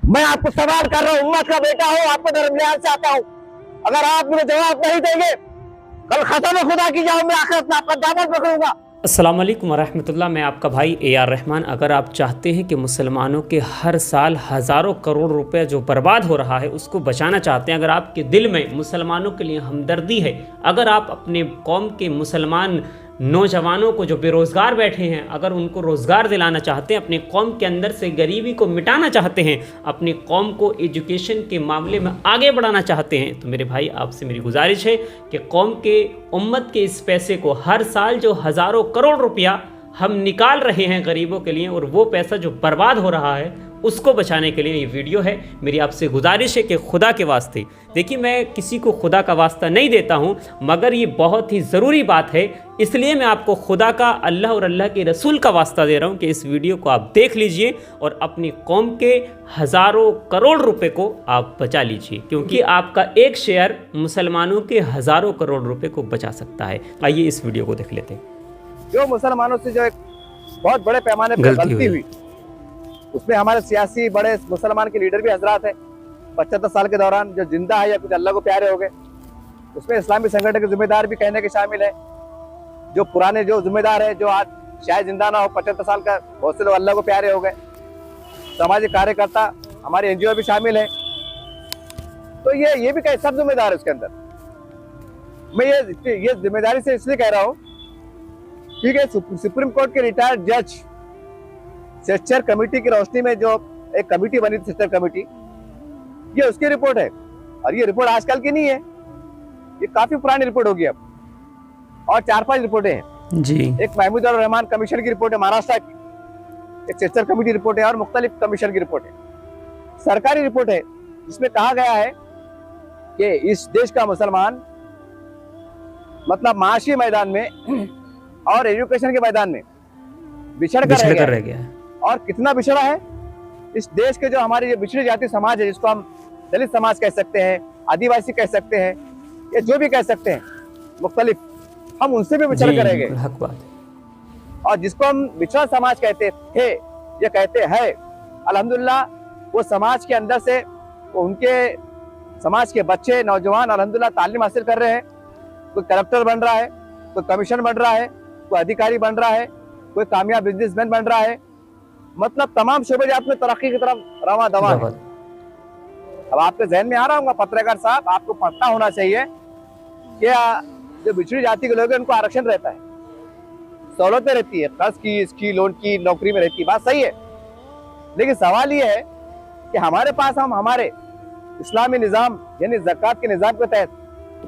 मैं आपको सवाल कर रहा हूँ, उम्मत का बेटा हूँ, आपको दरमियान से आता हूँ। अगर आप मुझे जवाब नहीं देंगे, कल खत्म खुदा की जाओ, मैं आखिरत में आपका दामन पकड़ूंगा। अस्सलाम वालेकुम वरहमतुल्लाह। मैं आपका भाई AR रहमान। अगर आप चाहते हैं कि मुसलमानों के हर साल हज़ारों करोड़ रुपए जो बर्बाद हो रहा है उसको बचाना चाहते हैं, अगर आपके दिल में मुसलमानों के लिए हमदर्दी है, अगर आप अपने कौम के मुसलमान नौजवानों को जो बेरोज़गार बैठे हैं अगर उनको रोज़गार दिलाना चाहते हैं, अपने कौम के अंदर से गरीबी को मिटाना चाहते हैं, अपनी कौम को एजुकेशन के मामले में आगे बढ़ाना चाहते हैं, तो मेरे भाई आपसे मेरी गुजारिश है कि कौम के उम्मत के इस पैसे को हर साल जो हज़ारों करोड़ रुपया हम निकाल रहे हैं गरीबों के लिए और वो पैसा जो बर्बाद हो रहा है उसको बचाने के लिए ये वीडियो है। मेरी आपसे गुजारिश है कि खुदा के वास्ते, देखिए मैं किसी को खुदा का वास्ता नहीं देता हूँ, मगर ये बहुत ही ज़रूरी बात है, इसलिए मैं आपको खुदा का, अल्लाह और अल्लाह के रसूल का वास्ता दे रहा हूँ कि इस वीडियो को आप देख लीजिए और अपनी कौम के हज़ारों करोड़ रुपए को आप बचा लीजिए, क्योंकि आपका एक शेयर मुसलमानों के हज़ारों करोड़ रुपए को बचा सकता है। आइए इस वीडियो को देख लेते हैं। जो मुसलमानों से जो एक बहुत बड़े पैमाने पर गलती हुई, उसमें हमारे सियासी बड़े मुसलमान के लीडर भी हजरात हैं 75 साल के दौरान जो जिंदा है या कुछ अल्लाह को प्यारे हो गए। उसमें इस्लामी संगठन के जिम्मेदार भी कहने के शामिल है, जो पुराने जो जिम्मेदार है जो आज शायद जिंदा ना हो, 75 साल का, बहुत से लोग अल्लाह को प्यारे हो गए। सामाजिक कार्यकर्ता हमारे NGO भी शामिल है। तो ये भी कहे सब जिम्मेदार है उसके अंदर। मैं ये जिम्मेदारी से इसलिए कह रहा हूँ क्योंकि सुप्रीम कोर्ट के रिटायर्ड जज सेक्चर कमेटी की रोशनी में जो एक कमेटी बनी थी, सेक्चर कमेटी, ये उसकी रिपोर्ट है। और ये रिपोर्ट आजकल की नहीं है, ये काफी पुरानी रिपोर्ट होगी अब, और 4-5 रिपोर्टें हैं जी। एक महमूद और रहमान कमीशन की रिपोर्ट है महाराष्ट्र की, एक सेक्चर कमेटी रिपोर्ट है और मुख्तलिफ कमीशन की रिपोर्ट है, सरकारी रिपोर्ट है, जिसमें कहा गया है कि इस देश का मुसलमान मतलब माशी मैदान में और एजुकेशन के मैदान में बिछड़ कर रह गया है। और कितना बिछड़ा है इस देश के जो हमारी जो बिछड़ी जाति समाज है, जिसको हम दलित समाज कह सकते हैं, आदिवासी कह सकते हैं, या जो भी कह सकते हैं मुख्तलिफ, हम उनसे भी बिछड़ कर रह गए। हक बात। और जिसको हम बिछड़ा समाज कहते थे या कहते हैं, अल्हम्दुलिल्लाह वो समाज के अंदर से उनके समाज के बच्चे नौजवान अल्हम्दुलिल्लाह तालीम हासिल कर रहे हैं। कोई कलेक्टर बन रहा है, कोई कमीशन बन रहा है, कोई अधिकारी बन रहा है, कोई कामयाब बिजनेसमैन बन रहा है, मतलब तमाम शोबेजात में तरक्की की तरफ रवा दवा है। अब आपके जहन में आ रहा होगा पत्रकार साहब, आपको पता होना चाहिए कि जो बिछड़ी जाति के लोग हैं उनको आरक्षण रहता है, सहूलतें रहती है, कर्ज की, इसकी, लोन की, नौकरी में रहती है, बात सही है। लेकिन सवाल ये है कि हमारे पास हम हमारे इस्लामी निज़ाम यानी ज़कात के निज़ाम के तहत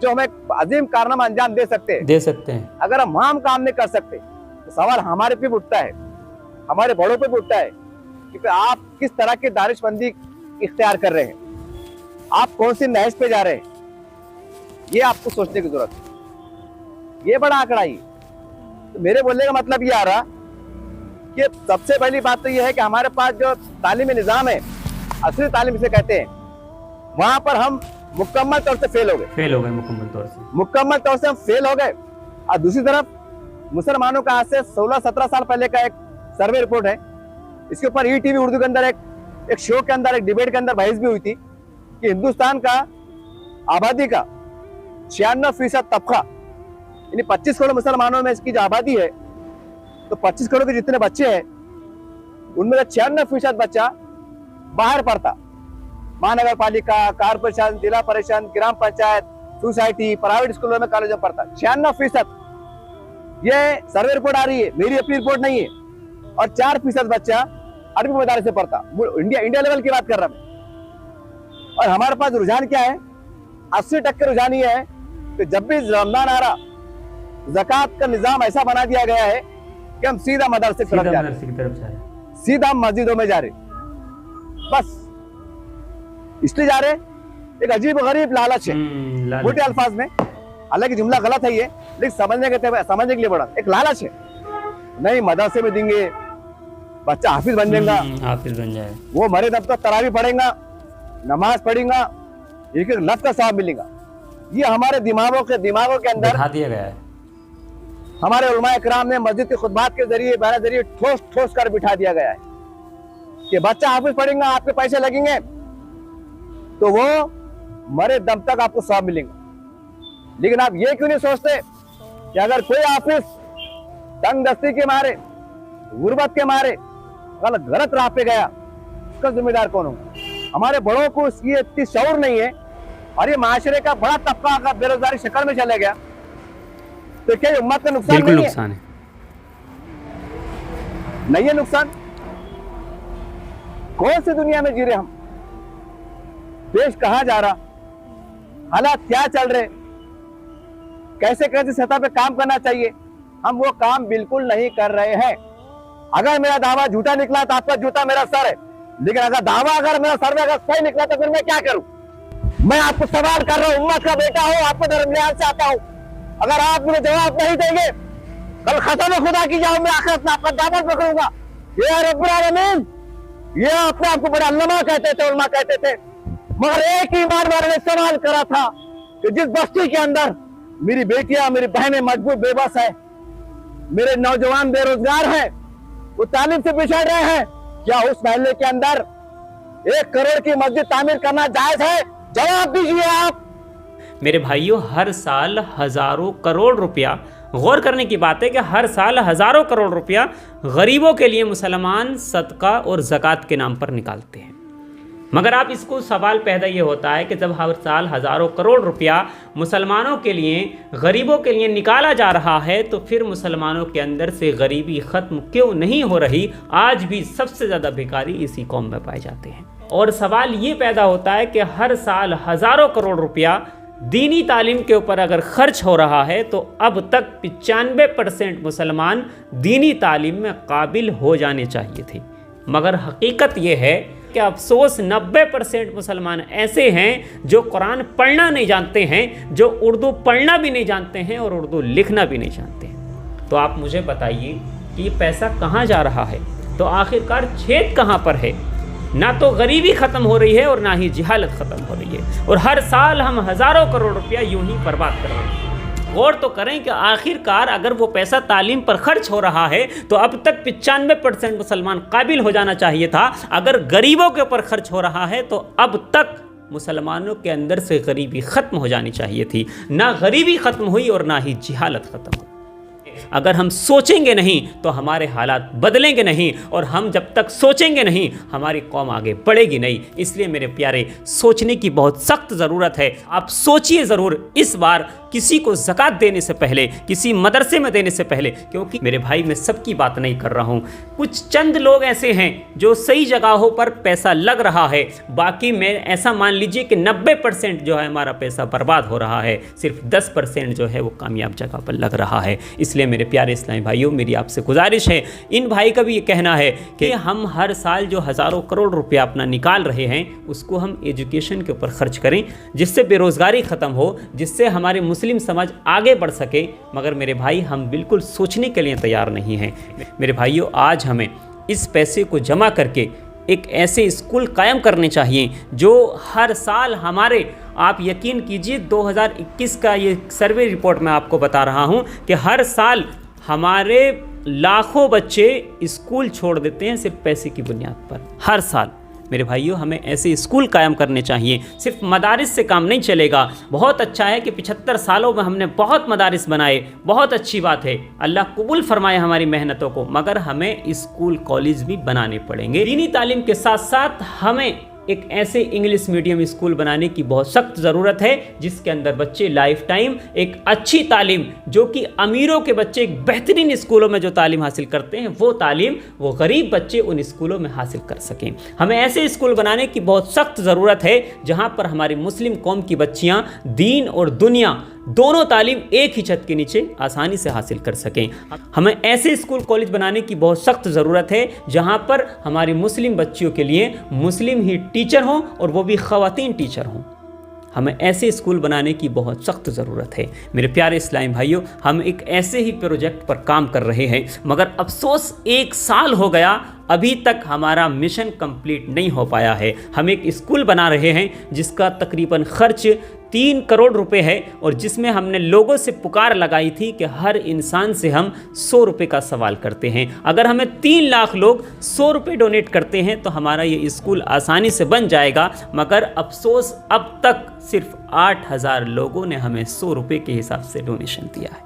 जो हमें अजीम कारनामा अंजाम दे सकते हैं, अगर हम वहां काम नहीं कर सकते तो सवाल हमारे पे उठता है, हमारे बड़ों पे उठता है कि आप किस तरह की दानिशमंदी इख्तियार कर रहे हैं, आप कौन सी नहज पे जा रहे हैं, ये आपको सोचने की जरूरत है। ये बड़ा आंकड़ा ही। तो मेरे बोलने का मतलब ये आ रहा कि सबसे पहली बात तो ये है कि हमारे पास जो तालीमी निज़ाम है, असली तालीम इसे कहते हैं, वहां पर हम मुकम्मल तौर से फेल हो गए मुकम्मल तौर से हम फेल हो गए। और दूसरी तरफ मुसलमानों का आज से 16-17 साल पहले का एक सर्वे रिपोर्ट है, इसके ऊपर ETV उर्दू के अंदर एक शो के अंदर, एक डिबेट के अंदर बहस भी हुई थी कि हिंदुस्तान का आबादी का 96% तबका यानी 25 करोड़ मुसलमानों में इसकी जो आबादी है, तो 25 करोड़ के जितने बच्चे हैं उनमें 96% बच्चा बाहर पढ़ता, महानगर पालिका, कारपोरेशन, जिला परिषद, ग्राम पंचायत, सोसाइटी, प्राइवेट स्कूलों में, कॉलेजों में पढ़ता। 96% ये सर्वे रिपोर्ट आ रही है, मेरी अपनी रिपोर्ट नहीं है। और 4% बच्चा अरबी मदारस से पढ़ता। इंडिया लेवल की बात कर रहा मैं। और हमारे पास रुझान क्या है, 80% रुझान ये है कि जब भी रमजान आ रहा, ज़कात का निजाम ऐसा बना दिया गया है कि हम सीधा मदरसे की तरफ जा रहे हैं, सीधा मस्जिदों में जा रहे, बस इसलिए जा रहे। एक अजीब गरीब लालच है, मोटे अल्फाज में, हालांकि जुमला गलत है ये, लेकिन समझने के लिए बड़ा एक लालच है। नहीं मदरसे में देंगे, बच्चा हाफिज बन जाए, वो मरे तब तक तरावी पढ़ेगा, नमाज पढ़ेगा, एक लफ्ज़ का सवाब मिलेगा। ये हमारे दिमागों के अंदर दिखा दिया गया है। हमारे उलमा इकराम ने मस्जिद के खुतबात के जरिए ठोस कर बिठा दिया गया है। कि बच्चा हाफिज पढ़ेगा आपके पैसे लगेंगे तो वो मरे दम तक आपको 100 मिलेंगे। लेकिन आप ये क्यों नहीं सोचते कि अगर कोई हाफिज तंग दस्ती के मारे, गुर्बत के मारे गलत राह पे गया, उसका जिम्मेदार कौन होगा? हमारे बड़ों को इसकी इतनी शऊर नहीं है और ये माशरे का बड़ा तबका अगर बेरोजगारी शक्ल में चले गया तो क्या उम्मत का नुकसान बिल्कुल नहीं नुकसान है। नहीं है नुकसान? कौन सी दुनिया में जी रहे हम? देश कहां जा रहा, हालात क्या चल रहे, कैसे कैसे सतह पे काम करना चाहिए, हम वो काम बिल्कुल नहीं कर रहे हैं। अगर मेरा दावा झूठा निकला तो आपका जूता मेरा सर है, लेकिन अगर दावा अगर मेरा सर में अगर सही निकला तो फिर मैं क्या करूं? मैं आपको सवाल कर रहा हूं, उम्मत का बेटा हूं, आपको दरमियान से आता हूं। अगर आप मुझे जवाब नहीं देंगे, कल खत्म खुदा की जाऊं मैं आखिरत में आपका दामन पकड़ूंगा। ये रब्बुल आलमीन, ये अपने आपको बड़ा अल्लामा कहते थे, उलमा कहते थे, मगर एक ही बार मैंने सवाल करा था कि जिस बस्ती के अंदर मेरी बेटियां, मेरी बहनें मजबूर बेबस है, मेरे नौजवान बेरोजगार हैं, वो तालीम से पिछड़ रहे हैं, क्या उस मोहल्ले के अंदर 1 करोड़ की मस्जिद तामीर करना जायज है? जवाब दीजिए आप। मेरे भाइयों, हर साल हजारों करोड़ रुपया, गौर करने की बात है कि हर साल हजारों करोड़ रुपया गरीबों के लिए मुसलमान सदका और ज़कात के नाम पर निकालते हैं। मगर आप इसको सवाल पैदा ये होता है कि जब हर साल हजारों करोड़ रुपया मुसलमानों के लिए, गरीबों के लिए निकाला जा रहा है, तो फिर मुसलमानों के अंदर से गरीबी ख़त्म क्यों नहीं हो रही? आज भी सबसे ज़्यादा भिखारी इसी कौम में पाए जाते हैं। और सवाल ये पैदा होता है कि हर साल हजारों करोड़ रुपया दीनी तालीम के ऊपर अगर खर्च हो रहा है तो अब तक 95% मुसलमान दीनी तालीम में काबिल हो जाने चाहिए थे। मगर हकीकत ये है कि अफसोस 90% मुसलमान ऐसे हैं जो कुरान पढ़ना नहीं जानते हैं, जो उर्दू पढ़ना भी नहीं जानते हैं और उर्दू लिखना भी नहीं जानते हैं। तो आप मुझे बताइए कि ये पैसा कहाँ जा रहा है? तो आखिरकार छेद कहाँ पर है? ना तो गरीबी ख़त्म हो रही है और ना ही जिहालत ख़त्म हो रही है, और हर साल हम हज़ारों करोड़ रुपया यूं ही बर्बाद कर रहे हैं। गौर तो करें कि आखिरकार अगर वो पैसा तालीम पर खर्च हो रहा है तो अब तक 95% मुसलमान काबिल हो जाना चाहिए था। अगर गरीबों के ऊपर खर्च हो रहा है तो अब तक मुसलमानों के अंदर से गरीबी ख़त्म हो जानी चाहिए थी। ना गरीबी ख़त्म हुई और ना ही जिहालत ख़त्म हुई। अगर हम सोचेंगे नहीं तो हमारे हालात बदलेंगे नहीं, और हम जब तक सोचेंगे नहीं हमारी कौम आगे बढ़ेगी नहीं। इसलिए मेरे प्यारे, सोचने की बहुत सख्त ज़रूरत है। आप सोचिए ज़रूर इस बार किसी को ज़कात देने से पहले, किसी मदरसे में देने से पहले, क्योंकि मेरे भाई मैं सबकी बात नहीं कर रहा हूँ। कुछ चंद लोग ऐसे हैं जो सही जगहों पर पैसा लग रहा है, बाकी में ऐसा मान लीजिए कि 90% जो है हमारा पैसा बर्बाद हो रहा है, सिर्फ 10% जो है वो कामयाब जगह पर लग रहा है। इसलिए मेरे प्यारे इस्लामी भाइयों, मेरी आपसे गुजारिश है, इन भाई का भी ये कहना है कि हम हर साल जो हज़ारों करोड़ रुपया अपना निकाल रहे हैं उसको हम एजुकेशन के ऊपर खर्च करें, जिससे बेरोज़गारी ख़त्म हो, जिससे हमारे मुस्लिम समाज आगे बढ़ सके। मगर मेरे भाई, हम बिल्कुल सोचने के लिए तैयार नहीं हैं। मेरे भाइयों, आज हमें इस पैसे को जमा करके एक ऐसे स्कूल कायम करने चाहिए जो हर साल हमारे, आप यकीन कीजिए 2021 का ये सर्वे रिपोर्ट मैं आपको बता रहा हूँ कि हर साल हमारे लाखों बच्चे स्कूल छोड़ देते हैं सिर्फ पैसे की बुनियाद पर। हर साल मेरे भाइयों, हमें ऐसे स्कूल कायम करने चाहिए। सिर्फ मदारिस से काम नहीं चलेगा। बहुत अच्छा है कि 75 सालों में हमने बहुत मदारिस बनाए, बहुत अच्छी बात है, अल्लाह कबूल फरमाए हमारी मेहनतों को, मगर हमें स्कूल कॉलेज भी बनाने पड़ेंगे। दीनी तालीम के साथ साथ हमें एक ऐसे इंग्लिश मीडियम स्कूल बनाने की बहुत सख्त ज़रूरत है जिसके अंदर बच्चे लाइफ टाइम एक अच्छी तालीम, जो कि अमीरों के बच्चे एक बेहतरीन स्कूलों में जो तालीम हासिल करते हैं, वो तालीम वो गरीब बच्चे उन स्कूलों में हासिल कर सकें। हमें ऐसे स्कूल बनाने की बहुत सख्त ज़रूरत है जहाँ पर हमारी मुस्लिम कौम की बच्चियाँ दीन और दुनिया दोनों तालीम एक ही छत के नीचे आसानी से हासिल कर सकें। हमें ऐसे स्कूल कॉलेज बनाने की बहुत सख्त ज़रूरत है जहाँ पर हमारी मुस्लिम बच्चियों के लिए मुस्लिम ही टीचर हों और वो भी ख़वातीन टीचर हों। हमें ऐसे स्कूल बनाने की बहुत सख्त ज़रूरत है। मेरे प्यारे इस्लामी भाइयों, हम एक ऐसे ही प्रोजेक्ट पर काम कर रहे हैं, मगर अफसोस 1 साल हो गया, अभी तक हमारा मिशन कंप्लीट नहीं हो पाया है। हम एक स्कूल बना रहे हैं जिसका तकरीबन खर्च 3 करोड़ रुपए है और जिसमें हमने लोगों से पुकार लगाई थी कि हर इंसान से हम 100 रुपए का सवाल करते हैं। अगर हमें 3 लाख लोग 100 रुपए डोनेट करते हैं तो हमारा ये स्कूल आसानी से बन जाएगा, मगर अफसोस अब तक सिर्फ 8,000 लोगों ने हमें 100 रुपए के हिसाब से डोनेशन दिया है।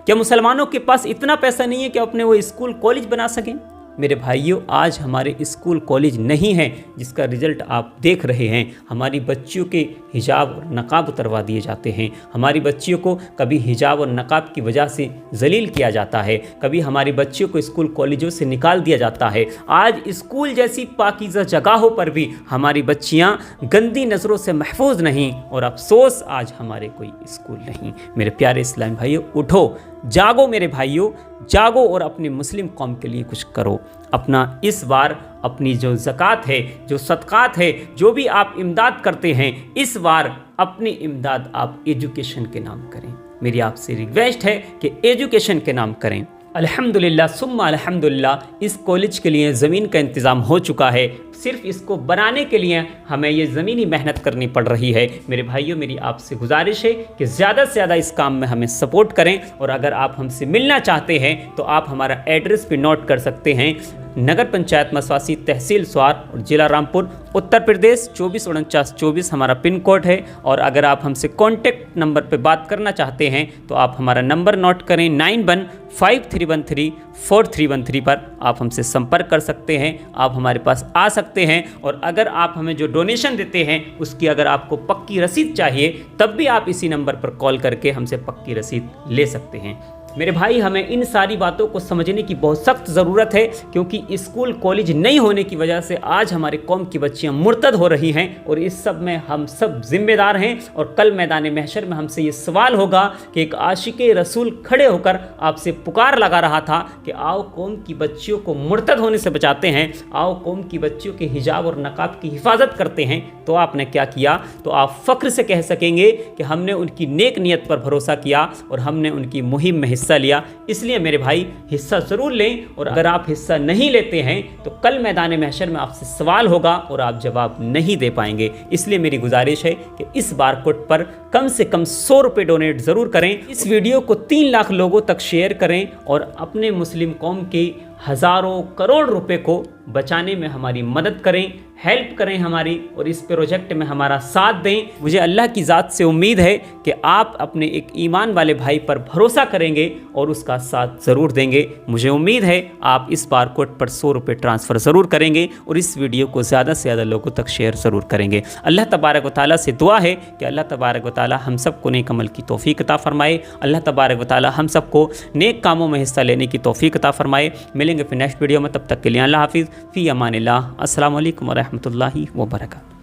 क्या मुसलमानों के पास इतना पैसा नहीं है कि अपने वो स्कूल कॉलेज बना सकें? मेरे भाइयों, आज हमारे स्कूल कॉलेज नहीं है जिसका रिजल्ट आप देख रहे हैं। हमारी बच्चियों के हिजाब और नकाब उतरवा दिए जाते हैं। हमारी बच्चियों को कभी हिजाब और नकाब की वजह से जलील किया जाता है, कभी हमारी बच्चियों को स्कूल कॉलेजों से निकाल दिया जाता है। आज स्कूल जैसी पाकीज़ा जगहों पर भी हमारी बच्चियां गंदी नज़रों से महफूज नहीं, और अफसोस आज हमारे कोई स्कूल नहीं। मेरे प्यारे इस्लामी भाइयों, उठो, जागो मेरे भाइयों, जागो और अपने मुस्लिम कौम के लिए कुछ करो। अपना इस बार अपनी जो ज़कात है, जो सदक़ात है, जो भी आप इमदाद करते हैं, इस बार अपनी इमदाद आप एजुकेशन के नाम करें। मेरी आपसे रिक्वेस्ट है कि एजुकेशन के नाम करें। अल्हम्दुलिल्लाह सुम्मा अल्हम्दुलिल्लाह, इस कॉलेज के लिए ज़मीन का इंतज़ाम हो चुका है। सिर्फ इसको बनाने के लिए हमें ये ज़मीनी मेहनत करनी पड़ रही है। मेरे भाइयों, मेरी आपसे गुजारिश है कि ज़्यादा से ज़्यादा इस काम में हमें सपोर्ट करें, और अगर आप हमसे मिलना चाहते हैं तो आप हमारा एड्रेस भी नोट कर सकते हैं। नगर पंचायत मसवासी, तहसील स्वार और जिला रामपुर, उत्तर प्रदेश 244924 हमारा पिन कोड है। और अगर आप हमसे कॉन्टेक्ट नंबर पे बात करना चाहते हैं तो आप हमारा नंबर नोट करें, 9153134313 पर आप हमसे संपर्क कर सकते हैं। आप हमारे पास आ सकते हैं, और अगर आप हमें जो डोनेशन देते हैं उसकी अगर आपको पक्की रसीद चाहिए तब भी आप इसी नंबर पर कॉल करके हमसे पक्की रसीद ले सकते हैं। मेरे भाई, हमें इन सारी बातों को समझने की बहुत सख्त ज़रूरत है, क्योंकि स्कूल कॉलेज नहीं होने की वजह से आज हमारे कौम की बच्चियां मुर्तद हो रही हैं, और इस सब में हम सब जिम्मेदार हैं। और कल मैदान महशर में हमसे ये सवाल होगा कि एक आशिक़े रसूल खड़े होकर आपसे पुकार लगा रहा था कि आओ कौम की बच्चियों को मुर्तद होने से बचाते हैं, आओ कौम की बच्चियों के हिजाब और नकाब की हिफाजत करते हैं। तो आपने क्या किया? तो आप फ़ख्र से कह सकेंगे कि हमने उनकी नेक नीयत पर भरोसा किया और हमने उनकी मुहिम में हिस्सा लिया। इसलिए मेरे भाई, हिस्सा ज़रूर लें, और अगर आप हिस्सा नहीं लेते हैं तो कल मैदान महशर में आपसे सवाल होगा और आप जवाब नहीं दे पाएंगे। इसलिए मेरी गुजारिश है कि इस बारकोड पर कम से कम 100 रुपये डोनेट ज़रूर करें। इस वीडियो को 3 लाख लोगों तक शेयर करें और अपने मुस्लिम कौम के हज़ारों करोड़ रुपए को बचाने में हमारी मदद करें, हेल्प करें हमारी, और इस प्रोजेक्ट में हमारा साथ दें। मुझे अल्लाह की ज़ात से उम्मीद है कि आप अपने एक ईमान वाले भाई पर भरोसा करेंगे और उसका साथ ज़रूर देंगे। मुझे उम्मीद है आप इस बारकोड पर 100 रुपये ट्रांसफ़र ज़रूर करेंगे और इस वीडियो को ज़्यादा से ज़्यादा लोगों तक शेयर ज़रूर करेंगे। अल्लाह तबारक व तआला से दुआ है कि अल्लाह तबारक व तआला हम सबको नेक अमल की तौफीक अता फ़रमाए। अल्लाह तबारक व तआला हम सबको नेक कामों में हिस्सा लेने की तौफीक अता फ़रमाए। मिलेंगे फिर नेक्स्ट वीडियो में, तब तक के लिए अल्लाह हाफिज़, फ़ी अमानिल्लाह। अस्सलामु अलैकुम व रहमतुल्लाहि व बरकातुहू।